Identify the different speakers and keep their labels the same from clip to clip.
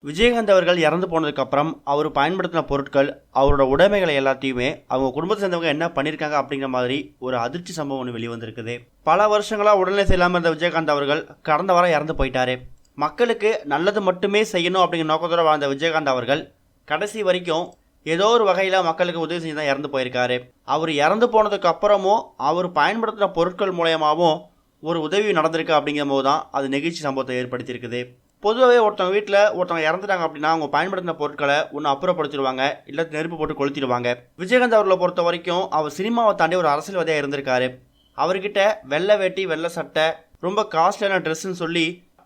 Speaker 1: விஜயகாந்த் அவர்கள் இறந்து போனதுக்கப்புறம் அவர் பயன்படுத்தின பொருட்கள், அவரோட உடைமைகளை எல்லாத்தையுமே அவங்க குடும்பத்தை சேர்ந்தவங்க என்ன பண்ணியிருக்காங்க அப்படிங்கிற மாதிரி ஒரு அதிர்ச்சி சம்பவம் ஒன்று வெளிவந்திருக்குது. பல வருஷங்களாக உடல்நிலை சரியில்லாமல் இருந்த விஜயகாந்த் அவர்கள் கடந்த வாரம் இறந்து போயிட்டாரு. மக்களுக்கு நல்லது மட்டுமே செய்யணும் அப்படிங்கிற நோக்கத்தோட வாழ்ந்த விஜயகாந்த் அவர்கள் கடைசி வரைக்கும் ஏதோ ஒரு வகையில் மக்களுக்கு உதவி செஞ்சு தான் இறந்து போயிருக்காரு. அவர் இறந்து போனதுக்கு அப்புறமும் அவர் பயன்படுத்தின பொருட்கள் மூலயமாவும் ஒரு உதவி நடந்திருக்கு அப்படிங்கிற போது தான் அது நெகிழ்ச்சி சம்பவத்தை ஏற்படுத்தியிருக்குது. பொதுவாகவே ஒருத்தவங்க வீட்டில் ஒருத்தவங்க இறந்துட்டாங்க அப்படின்னா அவங்க பயன்படுத்தின பொருட்களை ஒன்று அப்புறப்படுத்திடுவாங்க, இல்லை நெருப்பு போட்டு கொளுத்திடுவாங்க. விஜயகாந்த் அவர்களை பொறுத்த வரைக்கும் அவர் சினிமாவை தாண்டி ஒரு அரசியல்வாதியாக இருந்திருக்காரு. அவர்கிட்ட வெள்ளை வேட்டி, வெள்ளை சட்டை, ரொம்ப காஸ்ட்லியான ட்ரெஸ்ஸுன்னு சொல்லி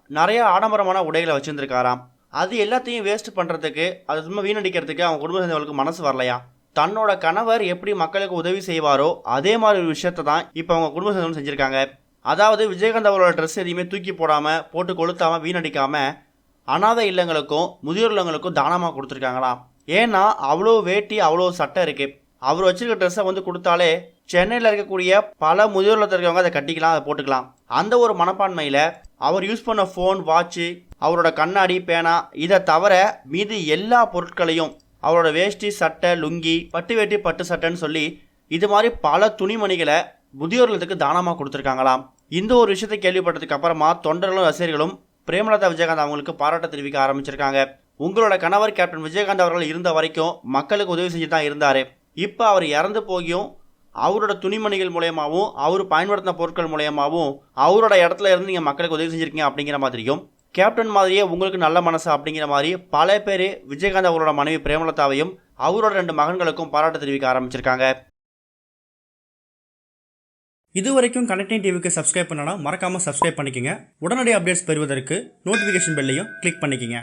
Speaker 1: நிறைய ஆடம்பரமான உடைகளை வச்சுருந்துருக்காராம். அது எல்லாத்தையும் வேஸ்ட் பண்ணுறதுக்கு, அதை சும்மா வீணடிக்கிறதுக்கு அவங்க குடும்ப சேர்ந்தவர்களுக்கு மனசு வரலையா. தன்னோட கணவர் எப்படி மக்களுக்கு உதவி செய்வாரோ அதே மாதிரி ஒரு விஷயத்தை தான் இப்போ அவங்க குடும்ப சேர்ந்தவங்க செஞ்சுருக்காங்க. அதாவது விஜயகாந்த் அவரோட ட்ரெஸ் எதையுமே தூக்கி போடாமல், போட்டு கொளுத்தாமல், வீணடிக்காமல் அனாதை இல்லங்களுக்கும் முதியோர் இல்லங்களுக்கும் தானமாக கொடுத்துருக்காங்களாம். ஏன்னா அவ்வளோ வேட்டி, அவ்வளோ சட்டை இருக்குது. அவர் வச்சிருக்க ட்ரெஸ்ஸை வந்து கொடுத்தாலே சென்னையில் இருக்கக்கூடிய பல முதியோர் இல்லத்தில் இருக்கவங்க அதை கட்டிக்கலாம், அதை போட்டுக்கலாம். அந்த ஒரு மனப்பான்மையில் அவர் யூஸ் பண்ண ஃபோன், வாட்சு, அவரோட கண்ணாடி, பேனா, இதை தவிர மீதி எல்லா பொருட்களையும், அவரோட வேஷ்டி, சட்டை, லுங்கி, பட்டு வேட்டி, பட்டு சட்டைன்னு சொல்லி இது மாதிரி பல துணிமணிகளை முதியோர் இல்லத்துக்கு தானமாக கொடுத்துருக்காங்களாம். இந்த ஒரு விஷயத்தை கேள்விப்பட்டதுக்கு அப்புறமா தொண்டர்களும் ரசிகர்களும் பிரேமலதா விஜயகாந்த் அவங்களுக்கு பாராட்ட தெரிவிக்க ஆரம்பிச்சிருக்காங்க. உங்களோட கணவர் கேப்டன் விஜயகாந்த் அவர்கள் இருந்த வரைக்கும் மக்களுக்கு உதவி செஞ்சு தான் இருந்தார். இப்போ அவர் இறந்து போகியும் அவரோட துணிமணிகள் மூலயமாவும், அவர் பயன்படுத்தின பொருட்கள் மூலயமாவும் அவரோட இடத்துல இருந்து நீங்கள் மக்களுக்கு உதவி செஞ்சுருக்கீங்க அப்படிங்கிற மாதிரியும், கேப்டன் மாதிரியே உங்களுக்கு நல்ல மனசு அப்படிங்கிற மாதிரி பல பேர் விஜயகாந்த் அவரோட மனைவி பிரேமலதாவையும் அவரோட 2 மகன்களுக்கும் பாராட்டு தெரிவிக்க ஆரம்பிச்சிருக்காங்க.
Speaker 2: இதுவரைக்கும் கனெக்டிங் டிவிக்கு சப்ஸ்கிரைப் பண்ணனா மறக்காமல் சப்ஸ்கிரைப் பண்ணிக்கங்க. உடனடி அப்டேட்ஸ் பெறுவதற்கு நோட்டிஃபிகேஷன் பெல்லையும் கிளிக் பண்ணிக்கங்க.